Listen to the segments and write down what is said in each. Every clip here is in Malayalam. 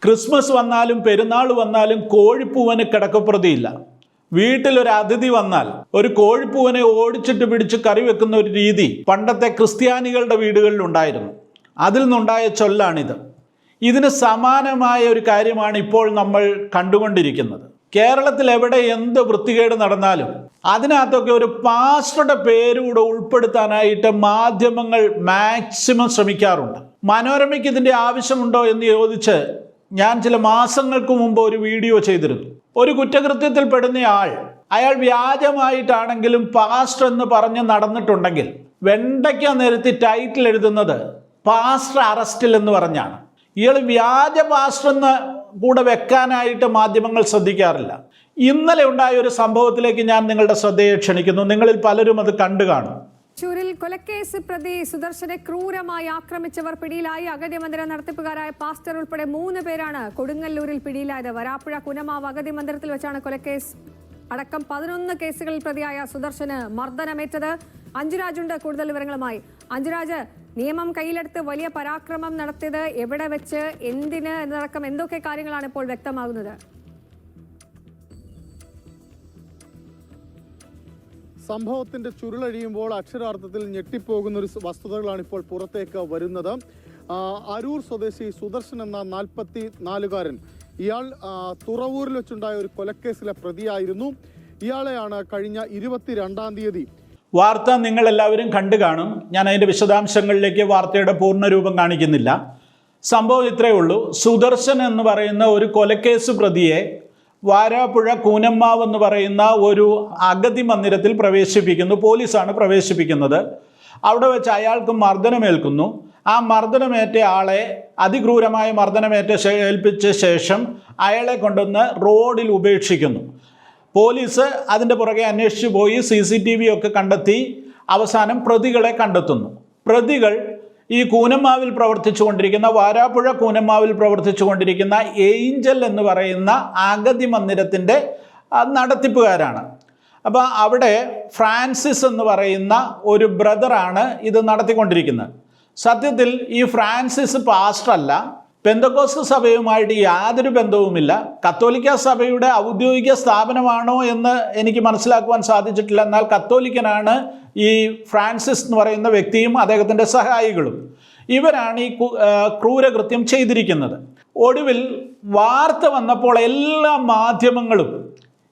ക്രിസ്മസ് വന്നാലും പെരുന്നാൾ വന്നാലും കോഴിപ്പൂവന് കിടക്കപ്രതിയില്ല. വീട്ടിലൊരു അതിഥി വന്നാൽ ഒരു കോഴിപ്പൂവനെ ഓടിച്ചിട്ട് പിടിച്ച് കറി വെക്കുന്ന ഒരു രീതി പണ്ടത്തെ ക്രിസ്ത്യാനികളുടെ വീടുകളിൽ ഉണ്ടായിരുന്നു. അതിൽ നിന്നുണ്ടായ ചൊല്ലാണിത്. ഇതിന് സമാനമായ ഒരു കാര്യമാണ് ഇപ്പോൾ നമ്മൾ കണ്ടുകൊണ്ടിരിക്കുന്നത്. കേരളത്തിൽ എവിടെ എന്ത് വൃത്തികേട് നടന്നാലും അതിനകത്തൊക്കെ ഒരു പാസ്റ്ററുടെ പേരുകൂടെ ഉൾപ്പെടുത്താനായിട്ട് മാധ്യമങ്ങൾ മാക്സിമം ശ്രമിക്കാറുണ്ട്. മനോരമയ്ക്ക് ഇതിൻ്റെ ആവശ്യമുണ്ടോ എന്ന് ചോദിച്ച് ഞാൻ ചില മാസങ്ങൾക്ക് മുമ്പ് ഒരു വീഡിയോ ചെയ്തിരുന്നു. ഒരു കുറ്റകൃത്യത്തിൽ പെടുന്നയാൾ അയാൾ വ്യാജമായിട്ടാണെങ്കിലും പാസ്റ്റർ എന്ന് പറഞ്ഞ് നടന്നിട്ടുണ്ടെങ്കിൽ വെണ്ടയ്ക്ക നിരത്തി ടൈറ്റിൽ എഴുതുന്നത് പാസ്റ്റർ അറസ്റ്റിൽ എന്ന് പറഞ്ഞാണ്. ഇയാൾ വ്യാജ പാസ്റ്റർ എന്ന് കൂടെ വെക്കാനായിട്ട് മാധ്യമങ്ങൾ ശ്രദ്ധിക്കാറില്ല. ഇന്നലെ ഉണ്ടായ ഒരു സംഭവത്തിലേക്ക് ഞാൻ നിങ്ങളുടെ ശ്രദ്ധയെ ക്ഷണിക്കുന്നു. നിങ്ങളിൽ പലരും അത് കണ്ടു കാണും. തൃശൂരിൽ കൊലക്കേസ് പ്രതി സുദർശനെ ക്രൂരമായി ആക്രമിച്ചവർ പിടിയിലായി. അഗതി മന്ദിര നടത്തിപ്പുകാരായ പാസ്റ്റർ ഉൾപ്പെടെ 3 പേരാണ് കൊടുങ്ങല്ലൂരിൽ പിടിയിലായത്. വരാപ്പുഴ കുനമാവ് അഗതി മന്ദിരത്തിൽ വെച്ചാണ് കൊലക്കേസ് അടക്കം 11 കേസുകളിൽ പ്രതിയായ സുദർശന് മർദ്ദനമേറ്റത്. അഞ്ജുരാജുണ്ട് കൂടുതൽ വിവരങ്ങളുമായി. അഞ്ജുരാജ്, നിയമം കയ്യിലെടുത്ത് വലിയ പരാക്രമം നടത്തിയത് എവിടെ വെച്ച്, എന്തിന് എന്നടക്കം എന്തൊക്കെ കാര്യങ്ങളാണ് ഇപ്പോൾ വ്യക്തമാകുന്നത്? സംഭവത്തിന്റെ ചുരുളഴിയുമ്പോൾ അക്ഷരാർത്ഥത്തിൽ ഞെട്ടിപ്പോകുന്ന ഒരു വസ്തുതകളാണ് ഇപ്പോൾ പുറത്തേക്ക് വരുന്നത്. അരൂർ സ്വദേശി സുദർശൻ എന്ന 44-കാരൻ, ഇയാൾ തുറവൂരിൽ വെച്ചുണ്ടായ ഒരു കൊലക്കേസിലെ പ്രതിയായിരുന്നു. ഇയാളെയാണ് കഴിഞ്ഞ 22-ാം തീയതി വാർത്ത നിങ്ങളെല്ലാവരും കണ്ടു കാണും. ഞാൻ അതിൻ്റെ വിശദാംശങ്ങളിലേക്ക് വാർത്തയുടെ പൂർണ്ണരൂപം കാണിക്കുന്നില്ല. സംഭവം ഇത്രയേ ഉള്ളൂ. സുദർശൻ എന്ന് പറയുന്ന ഒരു കൊലക്കേസ് പ്രതിയെ വാരാപ്പുഴ കൂനമ്മാവ് എന്ന് പറയുന്ന ഒരു അഗതി മന്ദിരത്തിൽ പ്രവേശിപ്പിക്കുന്നു. പോലീസാണ് പ്രവേശിപ്പിക്കുന്നത്. അവിടെ വെച്ച് അയാൾക്ക് മർദ്ദനമേൽക്കുന്നു. ആ മർദ്ദനമേറ്റ ആളെ അതിക്രൂരമായ ഏൽപ്പിച്ച ശേഷം അയാളെ കൊണ്ടുവന്ന് റോഡിൽ ഉപേക്ഷിക്കുന്നു. പോലീസ് അതിൻ്റെ പുറകെ അന്വേഷിച്ചു പോയി CCTV ഒക്കെ കണ്ടെത്തി അവസാനം പ്രതികളെ കണ്ടെത്തുന്നു. പ്രതികൾ ഈ കൂനമ്മാവിൽ പ്രവർത്തിച്ചു കൊണ്ടിരിക്കുന്ന വാരാപ്പുഴ കൂനമ്മാവിൽ പ്രവർത്തിച്ചു കൊണ്ടിരിക്കുന്ന ഏഞ്ചൽ എന്ന് പറയുന്ന അഗതി മന്ദിരത്തിൻ്റെ നടത്തിപ്പുകാരാണ്. അപ്പോൾ അവിടെ ഫ്രാൻസിസ് എന്ന് പറയുന്ന ഒരു ബ്രദറാണ് ഇത് നടത്തിക്കൊണ്ടിരിക്കുന്നത്. സത്യത്തിൽ ഈ ഫ്രാൻസിസ് പാസ്റ്റർ അല്ല. പെന്തക്കോസ്ത് സഭയുമായിട്ട് യാതൊരു ബന്ധവുമില്ല. കത്തോലിക്ക സഭയുടെ ഔദ്യോഗിക സ്ഥാപനമാണോ എന്ന് എനിക്ക് മനസ്സിലാക്കുവാൻ സാധിച്ചിട്ടില്ല. എന്നാൽ കത്തോലിക്കനാണ് ഈ ഫ്രാൻസിസ് എന്ന് പറയുന്ന വ്യക്തിയും അദ്ദേഹത്തിൻ്റെ സഹായികളും. ഇവരാണ് ഈ ക്രൂരകൃത്യം ചെയ്തിരിക്കുന്നത്. ഒടുവിൽ വാർത്ത വന്നപ്പോൾ എല്ലാ മാധ്യമങ്ങളും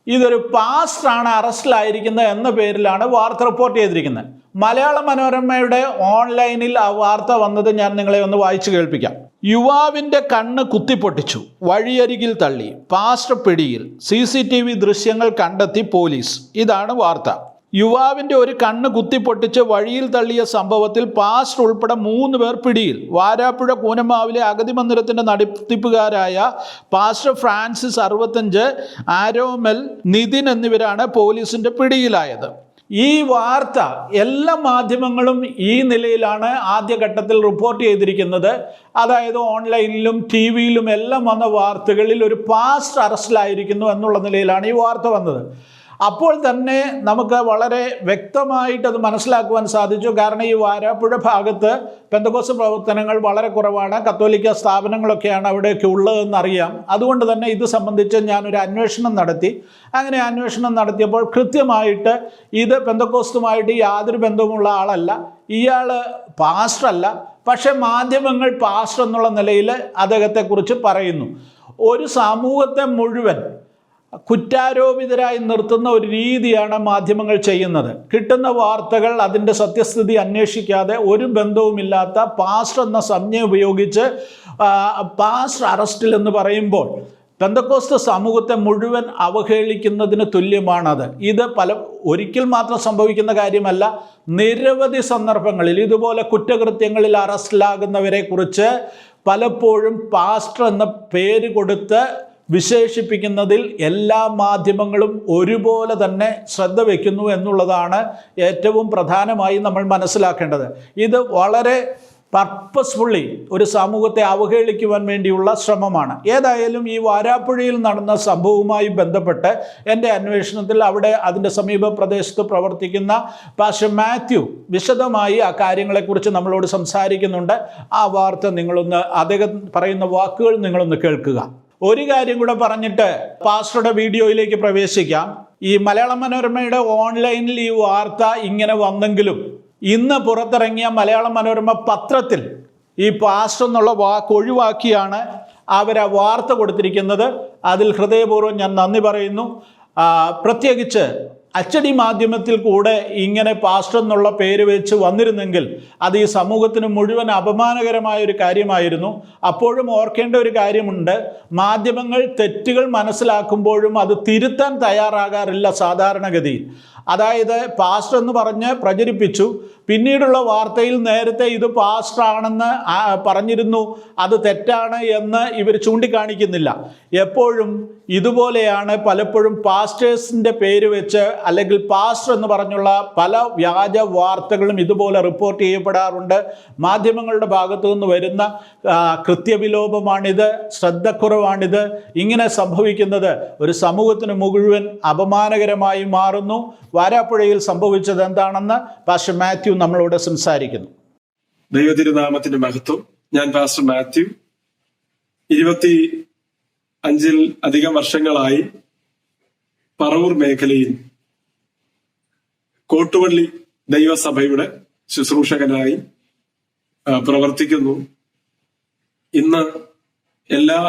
ഇതൊരു പാസ്റ്ററാണ് അറസ്റ്റിലായിരിക്കുന്നത് എന്ന പേരിലാണ് വാർത്ത റിപ്പോർട്ട് ചെയ്തിരിക്കുന്നത്. മലയാള മനോരമയുടെ ഓൺലൈനിൽ ആ വാർത്ത വന്നത് ഞാൻ നിങ്ങളെ ഒന്ന് വായിച്ചു കേൾപ്പിക്കാം. യുവാവിൻ്റെ കണ്ണ് കുത്തിപ്പൊട്ടിച്ചു, വഴിയരികിൽ തള്ളി, പാസ്റ്റർ പിടിയിൽ, CCTV ദൃശ്യങ്ങൾ കണ്ടെത്തി പോലീസ്. ഇതാണ് വാർത്ത. യുവാവിൻ്റെ ഒരു കണ്ണ് കുത്തിപ്പൊട്ടിച്ച് വഴിയിൽ തള്ളിയ സംഭവത്തിൽ പാസ്റ്റർ ഉൾപ്പെടെ 3 പേർ പിടിയിൽ. വാരാപ്പുഴ കൂനമ്മാവിലെ അഗതി മന്ദിരത്തിൻ്റെ നടത്തിപ്പുകാരായ പാസ്റ്റർ ഫ്രാൻസിസ് 65, ആരോമൽ, നിതിൻ എന്നിവരാണ് പോലീസിൻ്റെ പിടിയിലായത്. ഈ വാർത്ത എല്ലാ മാധ്യമങ്ങളും ഈ നിലയിലാണ് ആദ്യഘട്ടത്തിൽ റിപ്പോർട്ട് ചെയ്തിരിക്കുന്നത്. അതായത് ഓൺലൈനിലും TV-യിലും എല്ലാം വന്ന വാർത്തകളിൽ ഒരു പാസ്റ്റർ അറസ്റ്റിലായിരിക്കുന്നു എന്നുള്ള നിലയിലാണ് ഈ വാർത്ത വന്നത്. അപ്പോൾ തന്നെ നമുക്ക് വളരെ വ്യക്തമായിട്ട് അത് മനസ്സിലാക്കുവാൻ സാധിച്ചു. കാരണം ഈ വാരാപ്പുഴ ഭാഗത്ത് പെന്തക്കോസ്ത് പ്രവർത്തനങ്ങൾ വളരെ കുറവാണ്. കത്തോലിക്ക സ്ഥാപനങ്ങളൊക്കെയാണ് അവിടെയൊക്കെ ഉള്ളതെന്നറിയാം. അതുകൊണ്ട് തന്നെ ഇത് സംബന്ധിച്ച് ഞാനൊരു അന്വേഷണം നടത്തി. അങ്ങനെ അന്വേഷണം നടത്തിയപ്പോൾ കൃത്യമായിട്ട് ഇത് പെന്തക്കോസ്തുമായിട്ട് യാതൊരു ബന്ധവുമുള്ള ആളല്ല, ഇയാൾ പാസ്റ്ററല്ല. പക്ഷേ മാധ്യമങ്ങൾ പാസ്റ്റർ എന്നുള്ള നിലയിൽ അദ്ദേഹത്തെക്കുറിച്ച് പറയുന്നു. ഒരു സമൂഹത്തെ മുഴുവൻ കുറ്റാരോപിതരായി നിർത്തുന്ന ഒരു രീതിയാണ് മാധ്യമങ്ങൾ ചെയ്യുന്നത്. കിട്ടുന്ന വാർത്തകൾ അതിൻ്റെ സത്യസ്ഥിതി അന്വേഷിക്കാതെ ഒരു ബന്ധവുമില്ലാത്ത പാസ്റ്റർ എന്ന സംജ്ഞ ഉപയോഗിച്ച് പാസ്റ്റർ അറസ്റ്റിൽ എന്ന് പറയുമ്പോൾ പെന്തക്കോസ്ത് സമൂഹത്തെ മുഴുവൻ അവഹേളിക്കുന്നതിന് തുല്യമാണത്. ഇത് ഒരിക്കൽ മാത്രം സംഭവിക്കുന്ന കാര്യമല്ല. നിരവധി സന്ദർഭങ്ങളിൽ ഇതുപോലെ കുറ്റകൃത്യങ്ങളിൽ അറസ്റ്റിലാകുന്നവരെ കുറിച്ച് പലപ്പോഴും പാസ്റ്റർ എന്ന പേര് കൊടുത്ത് വിശേഷിപ്പിക്കുന്നതിൽ എല്ലാ മാധ്യമങ്ങളും ഒരുപോലെ തന്നെ ശ്രദ്ധ വയ്ക്കുന്നു എന്നുള്ളതാണ് ഏറ്റവും പ്രധാനമായി നമ്മൾ മനസ്സിലാക്കേണ്ടത്. ഇത് വളരെ പർപ്പസ്ഫുള്ളി ഒരു സമൂഹത്തെ അവഹേളിക്കുവാൻ വേണ്ടിയുള്ള ശ്രമമാണ്. ഏതായാലും ഈ വാരാപ്പുഴയിൽ നടന്ന സംഭവവുമായി ബന്ധപ്പെട്ട് എൻ്റെ അന്വേഷണത്തിൽ അവിടെ അതിൻ്റെ സമീപ പ്രദേശത്ത് പ്രവർത്തിക്കുന്ന പാസ്റ്റർ മാത്യു വിശദമായി ആ കാര്യങ്ങളെക്കുറിച്ച് നമ്മളോട് സംസാരിക്കുന്നുണ്ട്. ആ വാർത്ത നിങ്ങളൊന്ന്, അദ്ദേഹം പറയുന്ന വാക്കുകൾ നിങ്ങളൊന്ന് കേൾക്കുക. ഒരു കാര്യം കൂടെ പറഞ്ഞിട്ട് പാസ്റ്ററുടെ വീഡിയോയിലേക്ക് പ്രവേശിക്കാം. ഈ മലയാള മനോരമയുടെ ഓൺലൈനിൽ ഈ വാർത്ത ഇങ്ങനെ വന്നെങ്കിലും ഇന്ന് പുറത്തിറങ്ങിയ മലയാള മനോരമ പത്രത്തിൽ ഈ പാസ്റ്റർ എന്നുള്ള വാക്ക് ഒഴിവാക്കിയാണ് അവർ ആ വാർത്ത കൊടുത്തിരിക്കുന്നത്. അതിൽ ഹൃദയപൂർവ്വം ഞാൻ നന്ദി പറയുന്നു. പ്രത്യേകിച്ച് അച്ചടി മാധ്യമത്തിൽ കൂടെ ഇങ്ങനെ പാസ്റ്റർ എന്നുള്ള പേര് വെച്ച് വന്നിരുന്നെങ്കിൽ അത് ഈ സമൂഹത്തിന് മുഴുവൻ അപമാനകരമായ ഒരു കാര്യമായിരുന്നു. അപ്പോഴും ഓർക്കേണ്ട ഒരു കാര്യമുണ്ട്, മാധ്യമങ്ങൾ തെറ്റുകൾ മനസ്സിലാക്കുമ്പോഴും അത് തിരുത്താൻ തയ്യാറാകാറില്ല സാധാരണഗതിയിൽ. അതായത് പാസ്റ്റർ എന്ന് പറഞ്ഞ് പ്രചരിപ്പിച്ചു, പിന്നീടുള്ള വാർത്തയിൽ നേരത്തെ ഇത് പാസ്റ്റർ ആണെന്ന് പറഞ്ഞിരുന്നു, അത് തെറ്റാണ് എന്ന് ഇവർ ചൂണ്ടിക്കാണിക്കുന്നില്ല. എപ്പോഴും ഇതുപോലെയാണ് പലപ്പോഴും പാസ്റ്റേഴ്സിൻ്റെ പേര് വെച്ച് അല്ലെങ്കിൽ പാസ്റ്റർ എന്ന് പറഞ്ഞുള്ള പല വ്യാജ വാർത്തകളും ഇതുപോലെ റിപ്പോർട്ട് ചെയ്യപ്പെടാറുണ്ട്. മാധ്യമങ്ങളുടെ ഭാഗത്തു നിന്ന് വരുന്ന കൃത്യവിലോപമാണിത്, ശ്രദ്ധക്കുറവാണിത്. ഇങ്ങനെ സംഭവിക്കുന്നത് ഒരു സമൂഹത്തിന് മുഴുവൻ അപമാനകരമായി മാറുന്നു. വാരാപ്പുഴയിൽ സംഭവിച്ചത് എന്താണെന്ന് പാസ്റ്റർ മാത്യു നമ്മളോട് സംസാരിക്കുന്നു. ദൈവതിരുനാമത്തിന്റെ മഹത്വം. ഞാൻ പാസ്റ്റർ മാത്യു. 25 അധികം വർഷങ്ങളായി പറവൂർ മേഖലയിൽ കോട്ടുവള്ളി ദൈവസഭയുടെ ശുശ്രൂഷകനായി പ്രവർത്തിക്കുന്നു. ഇന്ന് എല്ലാ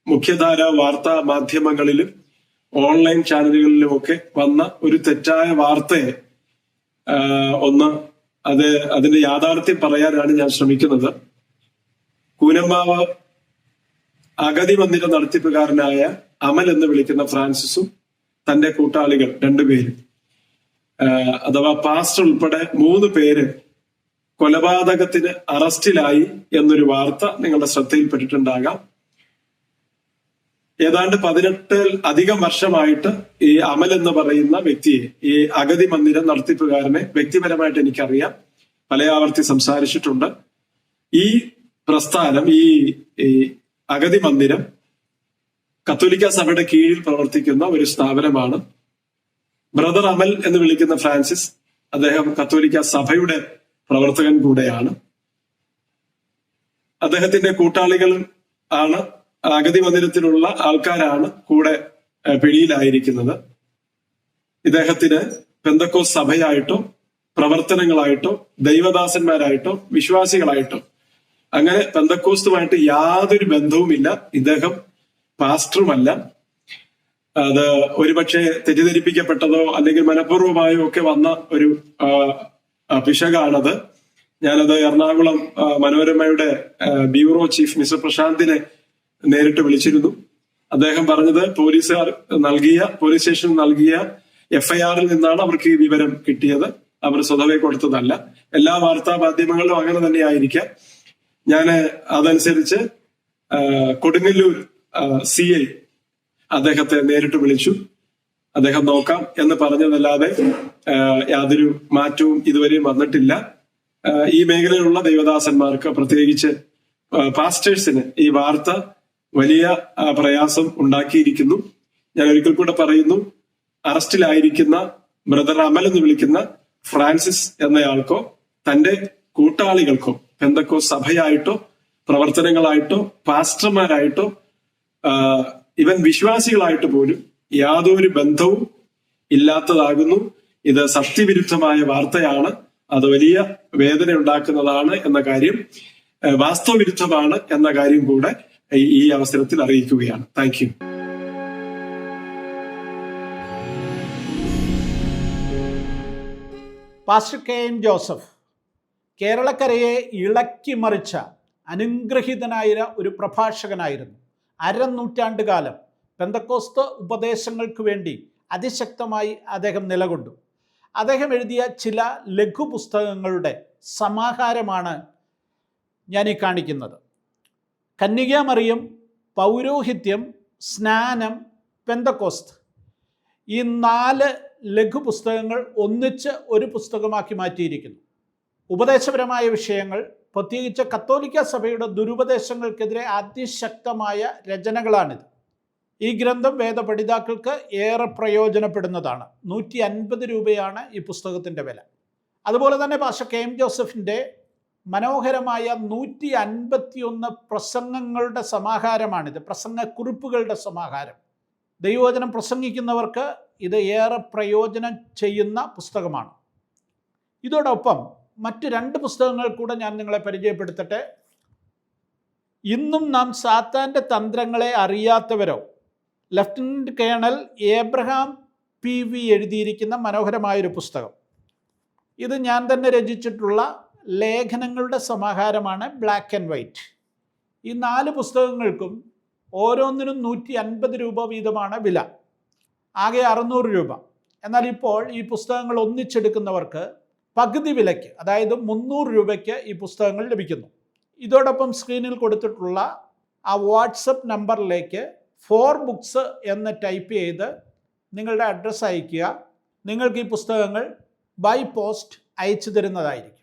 മുഖ്യധാര വാർത്താ മാധ്യമങ്ങളിലും ഓൺലൈൻ ചാനലുകളിലുമൊക്കെ വന്ന ഒരു തെറ്റായ വാർത്തയെ അതിന്റെ യാഥാർത്ഥ്യം പറയാനാണ് ഞാൻ ശ്രമിക്കുന്നത്. കൂനമ്മാവ് അഗതി മന്ദിര നടത്തിപ്പുകാരനായ അമൽ എന്ന് വിളിക്കുന്ന ഫ്രാൻസിസും തന്റെ കൂട്ടാളികൾ 2 പേരും അഥവാ പാസ്റ്റർ ഉൾപ്പെടെ 3 പേര് കൊലപാതകത്തിന് അറസ്റ്റിലായി എന്നൊരു വാർത്ത നിങ്ങളുടെ ശ്രദ്ധയിൽപ്പെട്ടിട്ടുണ്ടാകാം. ഏതാണ്ട് 18 അധികം വർഷമായിട്ട് ഈ അമൽ എന്ന് പറയുന്ന വ്യക്തിയെ, ഈ അഗതി മന്ദിരം നടത്തിപ്പുകാരനെ വ്യക്തിപരമായിട്ട് എനിക്കറിയാം, പലയാവർത്തി സംസാരിച്ചിട്ടുണ്ട്. ഈ പ്രസ്ഥാനം, ഈ അഗതി മന്ദിരം കത്തോലിക്ക സഭയുടെ കീഴിൽ പ്രവർത്തിക്കുന്ന ഒരു സ്ഥാപനമാണ്. ബ്രദർ അമൽ എന്ന് വിളിക്കുന്ന ഫ്രാൻസിസ്, അദ്ദേഹം കത്തോലിക്ക സഭയുടെ പ്രവർത്തകൻ കൂടെയാണ്. അദ്ദേഹത്തിന്റെ കൂട്ടാളികളും ആണ്, അഗതി മന്ദിരത്തിലുള്ള ആൾക്കാരാണ് കൂടെ പിടിയിലായിരിക്കുന്നത്. ഇദ്ദേഹത്തിന് പെന്തക്കോസ് സഭയായിട്ടോ പ്രവർത്തനങ്ങളായിട്ടോ ദൈവദാസന്മാരായിട്ടോ വിശ്വാസികളായിട്ടോ അങ്ങനെ പെന്തക്കോസ്തുമായിട്ട് യാതൊരു ബന്ധവുമില്ല. ഇദ്ദേഹം പാസ്റ്ററുമല്ല. അത് ഒരുപക്ഷെ തെറ്റിദ്ധരിപ്പിക്കപ്പെട്ടതോ അല്ലെങ്കിൽ മനഃപൂർവ്വമായോ ഒക്കെ വന്ന ഒരു പിശകാണത്. ഞാനത് എറണാകുളം മനോരമയുടെ ബ്യൂറോ ചീഫ് മിസ്റ്റർ പ്രശാന്തിനെ നേരിട്ട് വിളിച്ചിരുന്നു. അദ്ദേഹം പറഞ്ഞത് പോലീസ് സ്റ്റേഷനിൽ നൽകിയ FIR-ൽ നിന്നാണ് അവർക്ക് ഈ വിവരം കിട്ടിയത്. അവർ സ്വതവേ കൊടുത്തതല്ല. എല്ലാ വാർത്താ മാധ്യമങ്ങളിലും അങ്ങനെ തന്നെ ആയിരിക്കാം. ഞാൻ അതനുസരിച്ച് കൊടുങ്ങല്ലൂർ CI അദ്ദേഹത്തെ നേരിട്ട് വിളിച്ചു. അദ്ദേഹം നോക്കാം എന്ന് പറഞ്ഞതല്ലാതെ യാതൊരു മാറ്റവും ഇതുവരെയും വന്നിട്ടില്ല. ഈ മേഖലയിലുള്ള ദൈവദാസന്മാർക്ക്, പ്രത്യേകിച്ച് പാസ്റ്റേഴ്സിന് ഈ വാർത്ത വലിയ പ്രയാസം ഉണ്ടാക്കിയിരിക്കുന്നു. ഞാൻ ഒരിക്കൽ കൂടെ പറയുന്നു, അറസ്റ്റിലായിരിക്കുന്ന ബ്രദർ അമൽ എന്ന് വിളിക്കുന്ന ഫ്രാൻസിസ് എന്നയാൾക്കോ തന്റെ കൂട്ടാളികൾക്കോ പെന്തക്കോസ് സഭയായിട്ടോ പ്രവർത്തനങ്ങളായിട്ടോ പാസ്റ്റർമാരായിട്ടോ ഇവൻ വിശ്വാസികളായിട്ട് പോലും യാതൊരു ബന്ധവും ഇല്ലാത്തതാകുന്നു. ഇത് സത്യവിരുദ്ധമായ വാർത്തയാണ്. അത് വലിയ വേദന ഉണ്ടാക്കുന്നതാണ് എന്ന കാര്യം, വാസ്തവവിരുദ്ധമാണ് എന്ന കാര്യം കൂടെ ഈ അവസരത്തിൽ അറിയിക്കുകയാണ്. Thank you. Pastor KM Joseph കേരളക്കരയെ ഇളക്കി മറിച്ച അനുഗ്രഹീതനായ ഒരു പ്രഭാഷകനായിരുന്നു. 1/2 നൂറ്റാണ്ട് കാലം പെന്തക്കോസ്ത് ഉപദേശങ്ങൾക്ക് വേണ്ടി അതിശക്തമായി അദ്ദേഹം നിലകൊണ്ടു. അദ്ദേഹം എഴുതിയ ചില ലഘുപുസ്തകങ്ങളുടെ സമാഹാരമാണ് ഞാൻ ഈ കാണിക്കുന്നത്. കന്യകാമറിയം, പൗരോഹിത്യം, സ്നാനം, പെന്തക്കോസ്ത്, ഈ 4 ലഘുപുസ്തകങ്ങൾ ഒന്നിച്ച് ഒരു പുസ്തകമാക്കി മാറ്റിയിരിക്കുന്നു. ഉപദേശപരമായ വിഷയങ്ങൾ, പ്രത്യേകിച്ച് കത്തോലിക്ക സഭയുടെ ദുരുപദേശങ്ങൾക്കെതിരെ അതിശക്തമായ രചനകളാണിത്. ഈ ഗ്രന്ഥം വേദപഠിതാക്കൾക്ക് ഏറെ പ്രയോജനപ്പെടുന്നതാണ്. 150 രൂപയാണ് ഈ പുസ്തകത്തിൻ്റെ വില. അതുപോലെ തന്നെ പാസ്റ്റർ കെ എം ജോസഫിൻ്റെ മനോഹരമായ 151 പ്രസംഗങ്ങളുടെ സമാഹാരമാണിത്. പ്രസംഗക്കുറിപ്പുകളുടെ സമാഹാരം. ദൈവവചനം പ്രസംഗിക്കുന്നവർക്ക് ഇത് ഏറെ പ്രയോജനം ചെയ്യുന്ന പുസ്തകമാണ്. ഇതോടൊപ്പം മറ്റ് 2 പുസ്തകങ്ങൾ കൂടെ ഞാൻ നിങ്ങളെ പരിചയപ്പെടുത്തട്ടെ. ഇന്നും നാം സാത്താൻ്റെ തന്ത്രങ്ങളെ അറിയാത്തവരോ, ലഫ്റ്റനന്റ് കേണൽ ഏബ്രഹാം PV എഴുതിയിരിക്കുന്ന മനോഹരമായൊരു പുസ്തകം. ഇത് ഞാൻ തന്നെ രചിച്ചിട്ടുള്ള ലേഖനങ്ങളുടെ സമാഹാരമാണ്, ബ്ലാക്ക് ആൻഡ് വൈറ്റ്. ഈ 4 പുസ്തകങ്ങൾക്കും ഓരോന്നിനും 150 രൂപ വീതമാണ് വില. ആകെ 600 രൂപ. എന്നാൽ ഇപ്പോൾ ഈ പുസ്തകങ്ങൾ ഒന്നിച്ചെടുക്കുന്നവർക്ക് പകുതി വിലയ്ക്ക്, അതായത് 300 രൂപയ്ക്ക് ഈ പുസ്തകങ്ങൾ ലഭിക്കുന്നു. ഇതോടൊപ്പം സ്ക്രീനിൽ കൊടുത്തിട്ടുള്ള ആ വാട്സപ്പ് നമ്പറിലേക്ക് 4 ബുക്സ് എന്ന് ടൈപ്പ് ചെയ്ത് നിങ്ങളുടെ അഡ്രസ്സ് അയയ്ക്കുക. നിങ്ങൾക്ക് ഈ പുസ്തകങ്ങൾ ബൈ പോസ്റ്റ് അയച്ചു തരുന്നതായിരിക്കും.